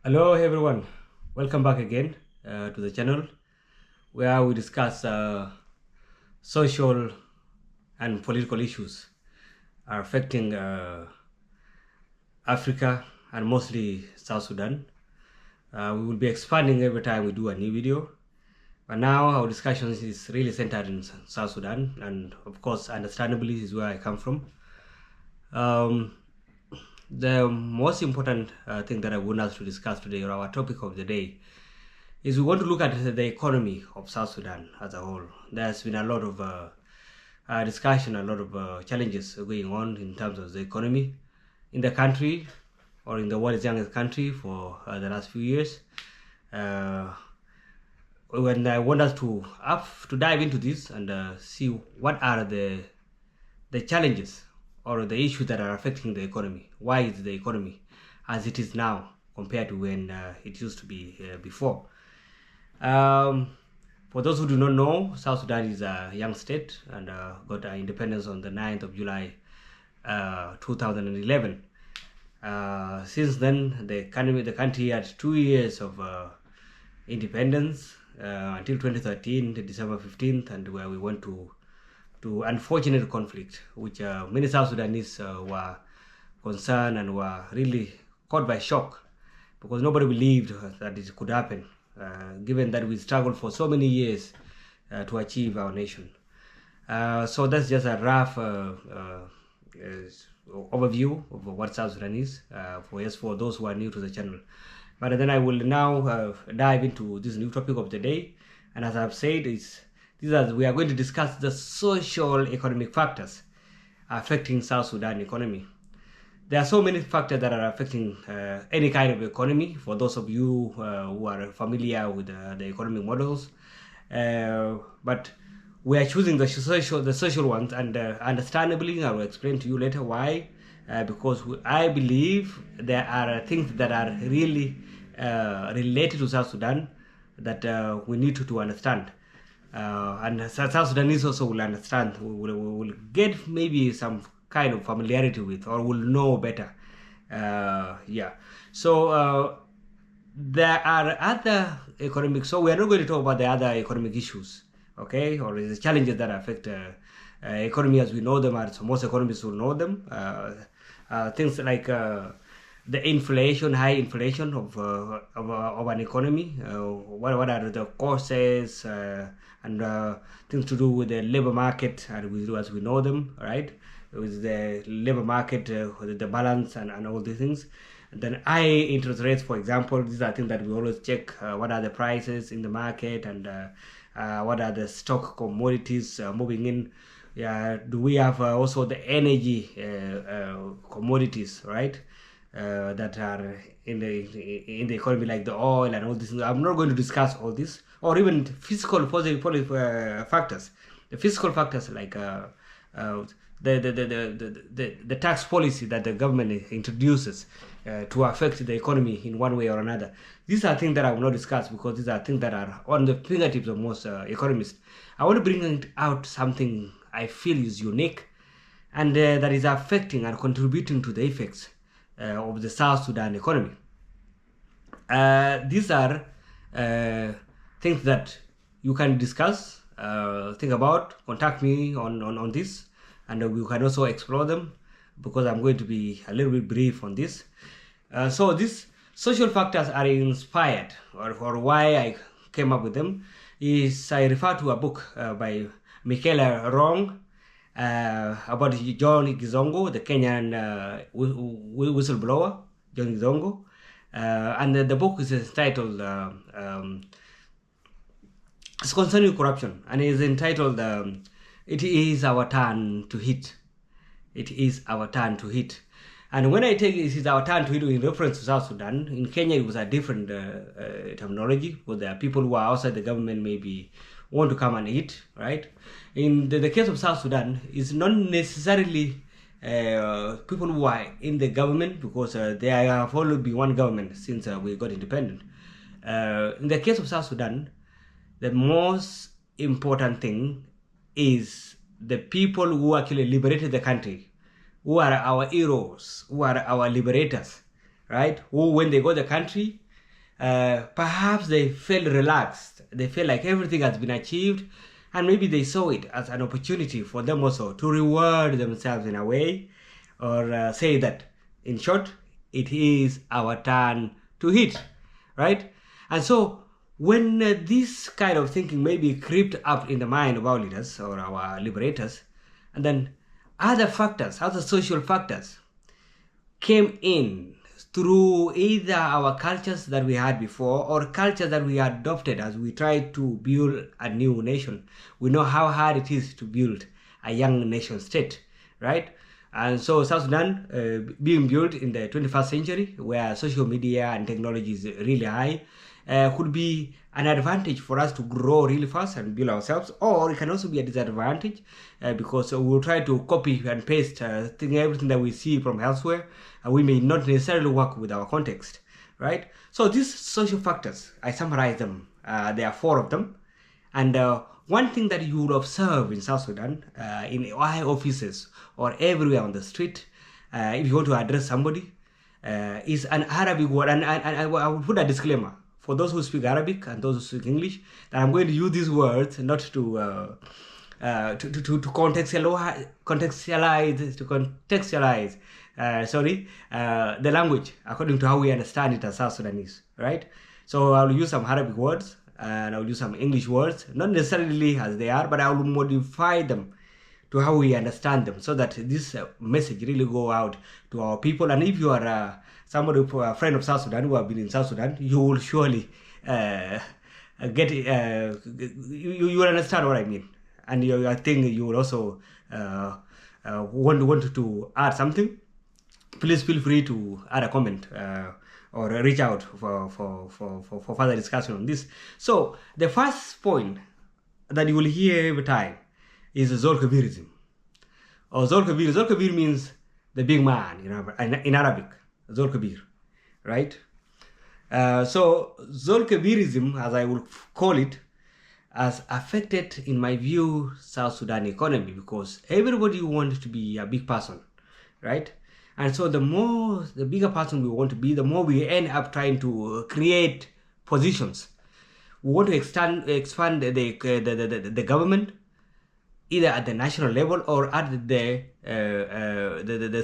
Hello everyone, welcome back again to the channel where we discuss social and political issues are affecting Africa and mostly South Sudan. We will be expanding every time we do a new video, but now our discussion is really centered in South Sudan, and of course understandably is where I come from. The most important thing that I want us to discuss today, or our topic of the day, is we want to look at the economy of South Sudan as a whole. There's been a lot of discussion, a lot of challenges going on in terms of the economy in the country or in the world's youngest country for the last few years. When I want us to dive into this and see what are the challenges or the issues that are affecting the economy. Why is the economy as it is now compared to when it used to be before? For those who do not know, South Sudan is a young state and got independence on the 9th of July 2011. Since then, the country had 2 years of independence until 2013, December 15th, and where we went to unfortunate conflict, which many South Sudanese were concerned and were really caught by shock because nobody believed that it could happen, given that we struggled for so many years to achieve our nation. So that's just a rough overview of what South Sudan is for those who are new to the channel. But then I will now dive into this new topic of the day, and as I've said, we are going to discuss the social economic factors affecting South Sudan economy. There are so many factors that are affecting any kind of economy. For those of you who are familiar with the economic models, but we are choosing the social ones, and understandably, I will explain to you later why. Because I believe there are things that are really related to South Sudan that we need to understand. And South Sudanese also will understand, will get maybe some kind of familiarity with, or will know better. So there are other economic, so we are not going to talk about the other economic issues, okay, or the challenges that affect economy as we know them, and so most economists will know them. Things like the inflation, high inflation of an economy, what are the causes, and things to do with the labor market as we know them, right? With the labor market, the balance and all these things. And then high interest rates, for example, these are things that we always check. What are the prices in the market, and what are the stock commodities moving in? Do we have also the energy commodities, right? That are in the economy, like the oil and all this. I'm not going to discuss all this, or even fiscal factors. The fiscal factors like the tax policy that the government introduces to affect the economy in one way or another. These are things that I will not discuss because these are things that are on the fingertips of most economists. I want to bring out something I feel is unique and that is affecting and contributing to the effects of the South Sudan economy. These are things that you can discuss, think about, contact me on this, and we can also explore them because I'm going to be a little bit brief on this. So these social factors are inspired, or why I came up with them, is I refer to a book by Michela about John Githongo, the Kenyan whistleblower, John Githongo. And the book is titled, it's concerning corruption, and it is entitled, It is Our Turn to Hit. It is our turn to hit. And when I take it is our turn to hit in reference to South Sudan, in Kenya it was a different terminology, because there are people who are outside the government maybe want to come and hit, right? In the case of South Sudan, it's not necessarily people who are in the government, because there have always been one government since we got independent. In the case of South Sudan, the most important thing is the people who actually liberated the country, who are our heroes, who are our liberators, right? Who, when they got the country, perhaps they felt relaxed. They feel like everything has been achieved, and maybe they saw it as an opportunity for them also to reward themselves in a way, or say that, in short, it is our turn to hit, right? And so when this kind of thinking maybe crept up in the mind of our leaders or our liberators, and then other factors, other social factors came in through either our cultures that we had before or cultures that we adopted as we tried to build a new nation. We know how hard it is to build a young nation state, right? And so South Sudan being built in the 21st century, where social media and technology is really high, could be an advantage for us to grow really fast and build ourselves, or it can also be a disadvantage because we'll try to copy and paste everything that we see from elsewhere, and we may not necessarily work with our context, right? So these social factors, I summarize them. There are 4 of them, and one thing that you will observe in South Sudan, in high offices or everywhere on the street, if you want to address somebody, is an Arabic word, and I will put a disclaimer for those who speak Arabic and those who speak English, that I'm going to use these words not to contextualize the language according to how we understand it as South Sudanese, right? So I'll use some Arabic words and I'll use some English words, not necessarily as they are, but I will modify them to how we understand them, so that this message really go out to our people. And if you are somebody, a friend of South Sudan who have been in South Sudan, you will surely get you will understand what I mean, and I think you will also want to add something. Please feel free to add a comment or reach out for further discussion on this. So the first point that you will hear every time is Zolkerbirism. Or Zolkerbir. Zolkerbir means the big man in Arabic. Zolkerbir, right? So Zolkerbirism, as I would call it, has affected, in my view, South Sudan economy, because everybody wants to be a big person, right? And so the bigger person we want to be, the more we end up trying to create positions. We want to expand the government, either at the national level or at the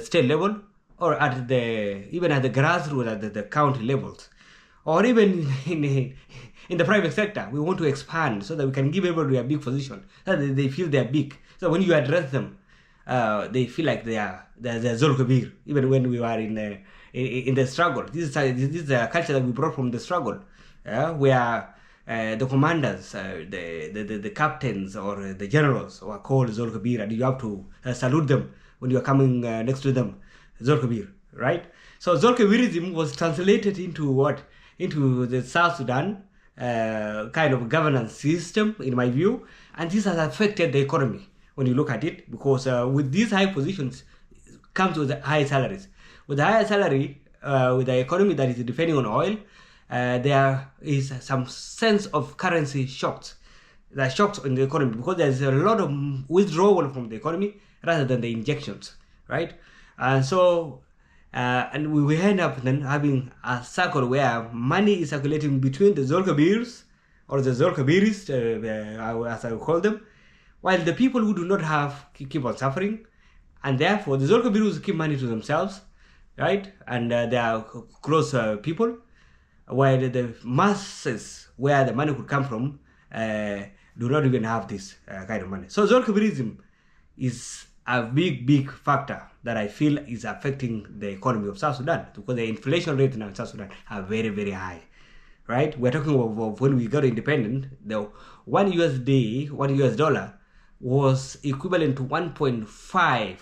state level, or at even at the grassroots, at the county levels, or even in the private sector. We want to expand so that we can give everybody a big position, so that they feel they're big. So when you address them, they feel like they're Zolkerbir, even when we are in the struggle. This is a culture that we brought from the struggle, where the commanders, the captains or the generals were called Zolkerbir, and you have to salute them when you are coming next to them, Zolkerbir, right? So Zolkerbirism was translated into what? Into the South Sudan kind of governance system, in my view, and this has affected the economy when you look at it, because with these high positions comes with high salaries. With the higher salary, with the economy that is depending on oil, there is some sense of currency shocks. There are shocks in the economy because there's a lot of withdrawal from the economy rather than the injections, right? And so, and we end up then having a circle where money is circulating between the Zolkerbirs or the Zolkerbirists, as I will call them, while the people who do not have keep on suffering, and therefore the Zolkerbirs keep money to themselves, right? And they are close people, while the masses where the money could come from do not even have this kind of money. So Zolkerbirism is a big factor that I feel is affecting the economy of South Sudan, because the inflation rate now in South Sudan are very high, right? We're talking of when we got independent, the $1 US dollar was equivalent to 1.5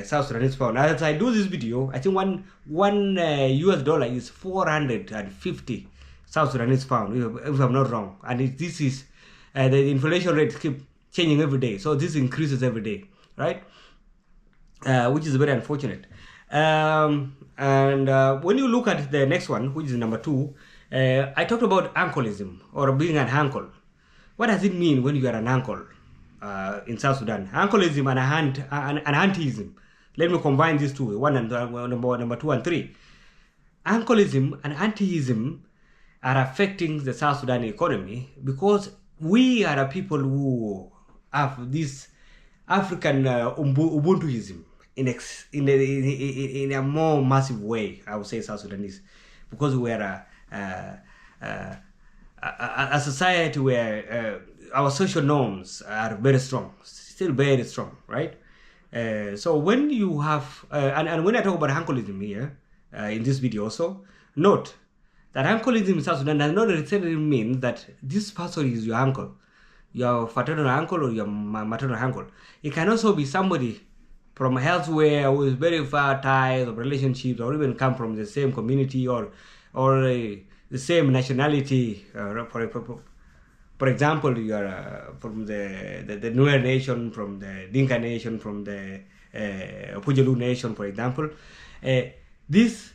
South Sudanese pound. As I do this video, I think one US dollar is 450 South Sudanese pound, if I'm not wrong. And this is the inflation rate keep changing every day, so this increases every day, right? Which is very unfortunate. And when you look at the next one, which is number 2, I talked about Uncleism, or being an uncle. What does it mean when you are an uncle in South Sudan? Uncleism and Auntism. Let me combine these two, number 2 and 3. Uncleism and Auntism are affecting the South Sudan economy because we are a people who have this African Ubuntuism in a more massive way, I would say, South Sudanese, because we are a society where our social norms are very strong, still very strong, right? So when you have, and when I talk about Uncleism here, in this video also, note that Uncleism in South Sudan does not necessarily mean that this person is your uncle, your fraternal uncle or your maternal uncle. It can also be somebody from elsewhere who is very far ties of relationships, or even come from the same community or the same nationality. For example, you are from the Nuer nation, from the Dinka nation, from the Pujalu nation, for example. This,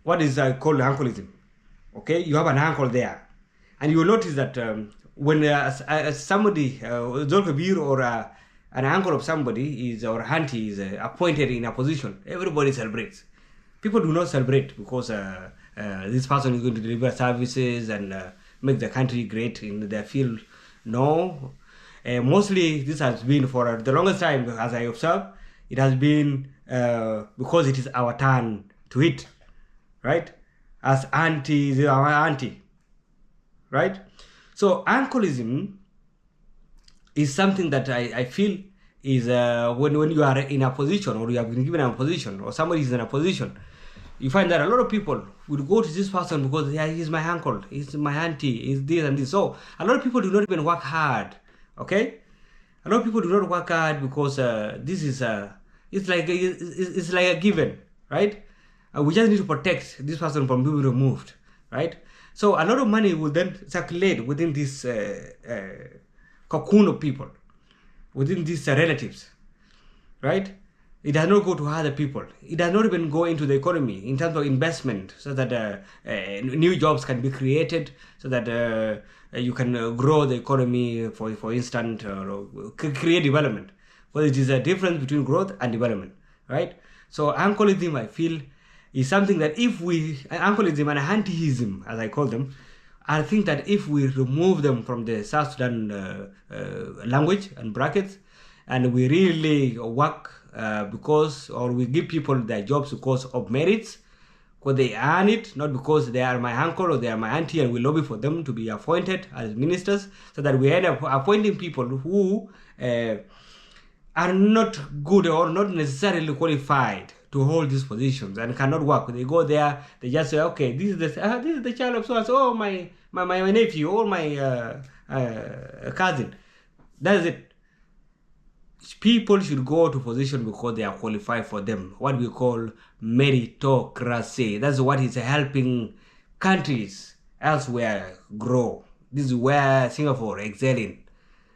what is called Uncleism. Okay, you have an uncle there, and you will notice that when somebody, Zolkerbir or an uncle of somebody is, or auntie is appointed in a position, everybody celebrates. People do not celebrate because this person is going to deliver services and make the country great in their field. No, mostly this has been for the longest time, as I observe, it has been because it is our turn to eat, right? As auntie is our auntie, right? So Uncleism is something that I feel is when you are in a position, or you have been given a position, or somebody is in a position, you find that a lot of people would go to this person because, yeah, he's my uncle, he's my auntie, he's this and this. So a lot of people do not even work hard, okay? A lot of people do not work hard because this is it's like a given, right? We just need to protect this person from being removed, right? So a lot of money will then circulate within this cocoon of people, within these relatives, right? It does not go to other people. It does not even go into the economy in terms of investment, so that new jobs can be created, so that you can grow the economy, for instance, or create development. Well, it is a difference between growth and development, right? So Uncleism, I feel, is something that if we, Uncleism and Auntism, as I call them, I think that if we remove them from the South Sudan language and brackets, and we really work or we give people their jobs because of merits, because they earn it, not because they are my uncle or they are my auntie, and we lobby for them to be appointed as ministers, so that we end up appointing people who are not good or not necessarily qualified to hold these positions and cannot work. They go there, they just say, okay, this is the child of so and so, oh, my nephew or my cousin. That's it. People should go to position because they are qualified for them. What we call meritocracy. That's what is helping countries elsewhere grow. This is where Singapore excelling.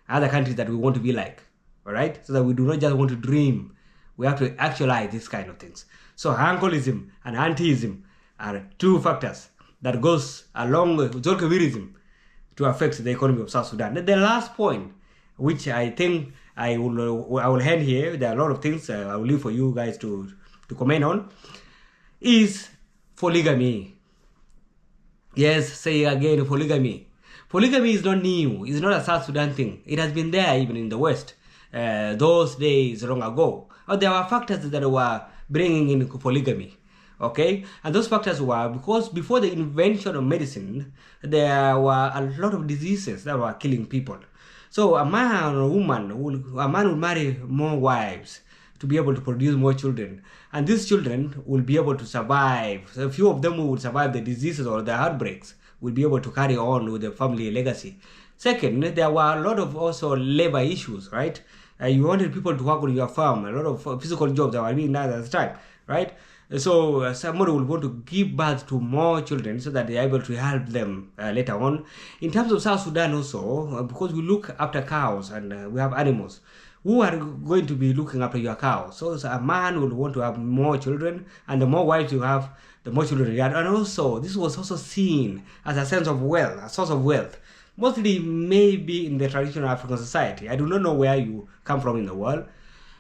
Other countries that we want to be like. Alright? So that we do not just want to dream. We have to actualize these kind of things. So Uncleism and Auntism are two factors that goes along with Zolkerbirism to affect the economy of South Sudan. The last point, which I think I will end here, there are a lot of things I will leave for you guys to comment on, is polygamy. Yes, say again, polygamy. Polygamy is not new. It's not a South Sudan thing. It has been there even in the West. Those days long ago. There were factors that were bringing in polygamy. Okay, and those factors were because before the invention of medicine, there were a lot of diseases that were killing people. So a man or a woman would marry more wives to be able to produce more children, and these children will be able to survive. So a few of them who would survive the diseases or the heartbreaks will be able to carry on with the family legacy. Second, there were a lot of also labor issues, right? You wanted people to work on your farm, a lot of physical jobs that were being done at the time, right? So somebody will want to give birth to more children so that they are able to help them later on. In terms of South Sudan also, because we look after cows and we have animals, who are going to be looking after your cows? So a man will want to have more children, and the more wives you have, the more children you have. And also, this was also seen as a sense of wealth, a source of wealth. Mostly maybe in the traditional African society. I do not know where you come from in the world.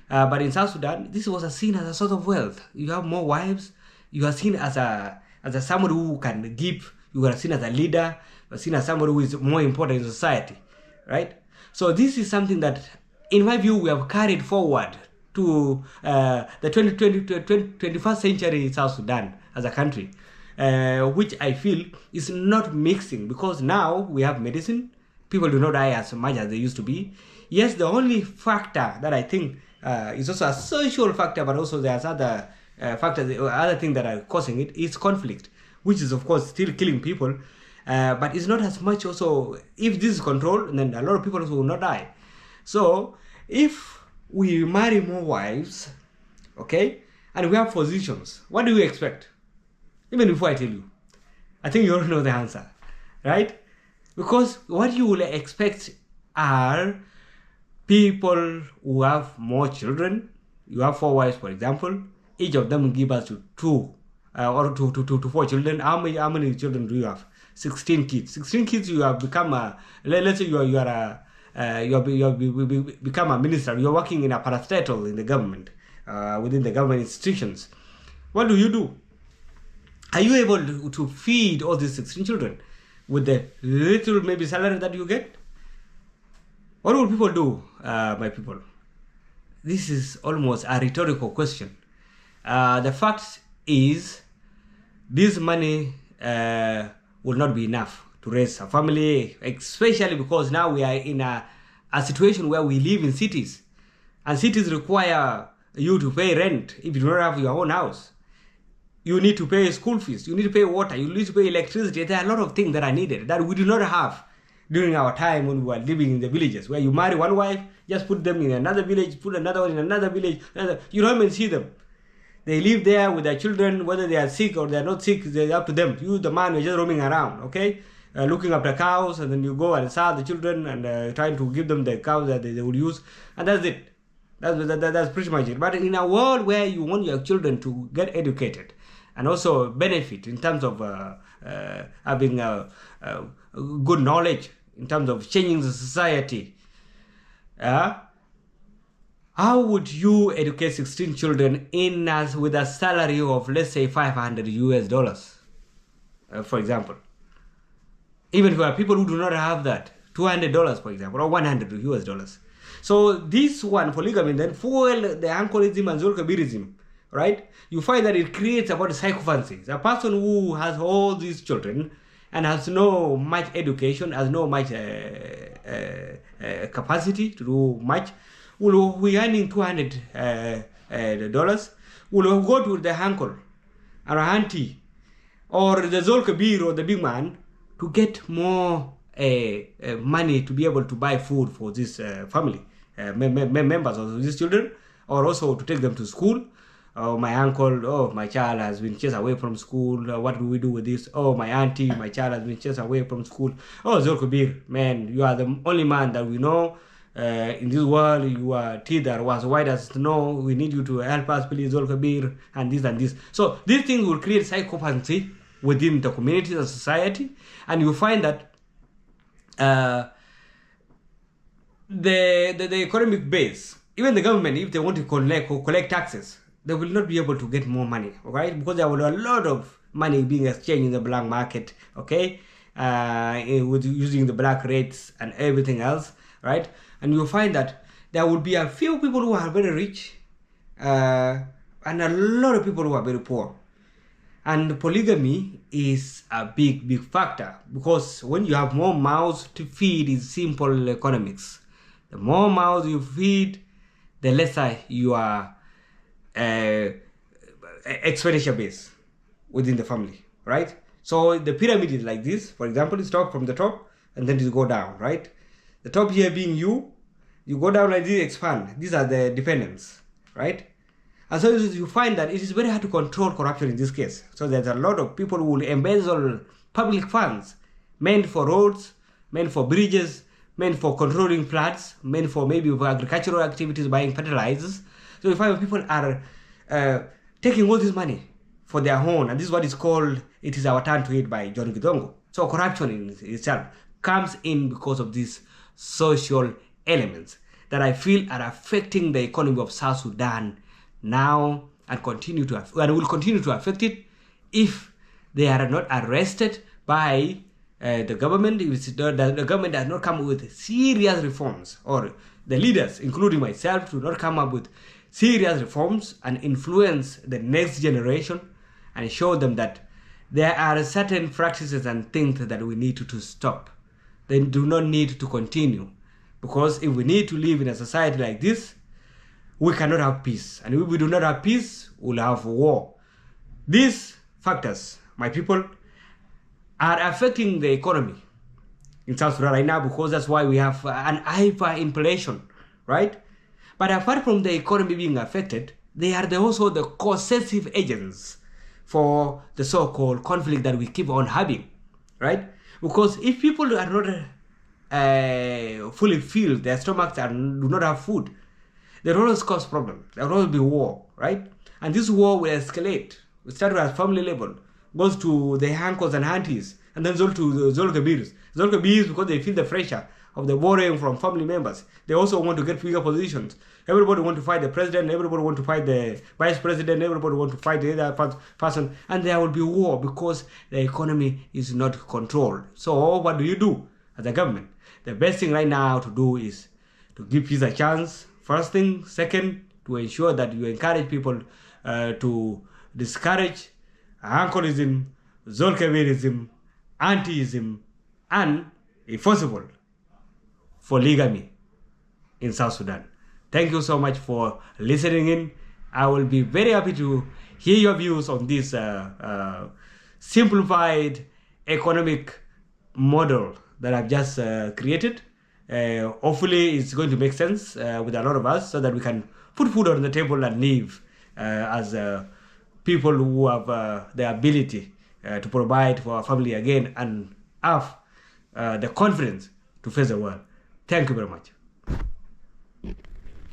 But in South Sudan, this was seen as a source of wealth. You have more wives, you are seen as a as a somebody who can give. You are seen as a leader, seen as somebody who is more important in society, right? So this is something that, in my view, we have carried forward to the 21st century South Sudan as a country, which I feel is not mixing, because now we have medicine. People do not die as much as they used to be. Yes, the only factor that I think is also a social factor, but also there's other factors, other things that are causing it, is conflict, which is of course still killing people, but it's not as much also. If this is controlled, then a lot of people also will not die. So if we marry more wives, okay, and we have physicians, what do we expect? Even before I tell you, I think you already know the answer, right? Because what you will expect are people who have more children. You have 4 wives, for example. Each of them will give us to 2 or to 4 children. How many children do you have? 16 kids. 16 kids. You have become a. Let's say you have become a minister. You are working in a parastatal in the government, within the government institutions. What do? Are you able to feed all these 16 children with the little maybe salary that you get? What will people do, my people? This is almost a rhetorical question. The fact is, this money will not be enough to raise a family, especially because now we are in a situation where we live in cities, and cities require you to pay rent if you don't have your own house. You need to pay school fees, you need to pay water, you need to pay electricity. There are a lot of things that are needed that we do not have during our time when we were living in the villages, where you marry one wife, just put them in another village, put another one in another village. You don't even see them. They live there with their children, whether they are sick or they are not sick, it's up to them. You, the man, you're just roaming around, okay? Looking after cows, and then you go and serve the children and trying to give them the cows that they will use, and that's it. That's pretty much it. But in a world where you want your children to get educated and also benefit in terms of having good knowledge, in terms of changing the society, how would you educate 16 children with a salary of, let's say, $500, for example? Even for people who do not have that, $200, for example, or $100. So this one, polygamy, then fuel the Uncleism and Zolkerbirism, right? You find that it creates about sycophancy. A person who has all these children and has no much education, has no much capacity to do much, will be earning $200, will go to the uncle or auntie or the Zolkerbir or the big man to get more money to be able to buy food for this family, members of these children, or also to take them to school. Oh, my uncle, oh, my child has been chased away from school. What do we do with this? Oh, my auntie, my child has been chased away from school. Oh, Zolkerbir, man, you are the only man that we know in this world. Your teeth are as white as snow. We need you to help us, please, Zolkerbir, and this and this. So these things will create psychopathy within the community and society, and you find that the economic base, even the government, if they want to collect taxes, they will not be able to get more money, right? Because there will be a lot of money being exchanged in the black market, okay? With using the black rates and everything else, right? And you'll find that there will be a few people who are very rich and a lot of people who are very poor. And polygamy is a big factor, because when you have more mouths to feed, is simple economics. The more mouths you feed, the lesser your expenditure base within the family, right? So the pyramid is like this. For example, it starts from the top and then you go down, right? The top here being you go down like this, expand. These are the dependents, right? And so you find that it is very hard to control corruption in this case. So there's a lot of people who will embezzle public funds meant for roads, meant for bridges, meant for controlling floods, meant for maybe for agricultural activities, buying fertilizers. So you find people are taking all this money for their own, and this is what is called, it is our turn to eat by John Githongo. So corruption in itself comes in because of these social elements that I feel are affecting the economy of South Sudan now, and will continue to affect it if they are not arrested by the government, the government does not come with serious reforms, or the leaders, including myself, do not come up with serious reforms and influence the next generation and show them that there are certain practices and things that we need to stop. They do not need to continue. Because if we need to live in a society like this, we cannot have peace. And if we do not have peace, we'll have war. These factors, my people, are affecting the economy in South Sudan right now, because that's why we have an hyperinflation, right? But apart from the economy being affected, they are also the causative agents for the so-called conflict that we keep on having, right? Because if people are not fully filled, their stomachs do not have food, there will always cause problems. There will always be war, right? And this war will escalate. It starts at family level, goes to the uncles and aunties, and then to the Zolkerbirism. Zolkerbirism, because they feel the pressure of the warring from family members. They also want to get bigger positions. Everybody want to fight the president, everybody want to fight the vice president, everybody want to fight the other person, and there will be war because the economy is not controlled. So what do you do as a government? The best thing right now to do is to give peace a chance, first thing. Second, to ensure that you encourage people to discourage Uncleism, Zolkerbirism, Auntism, and, if possible, polygamy in South Sudan. Thank you so much for listening in. I will be very happy to hear your views on this simplified economic model that I've just created. Hopefully it's going to make sense with a lot of us, so that we can put food on the table and live as people who have the ability to provide for our family again and have the confidence to face the world. Thank you very much.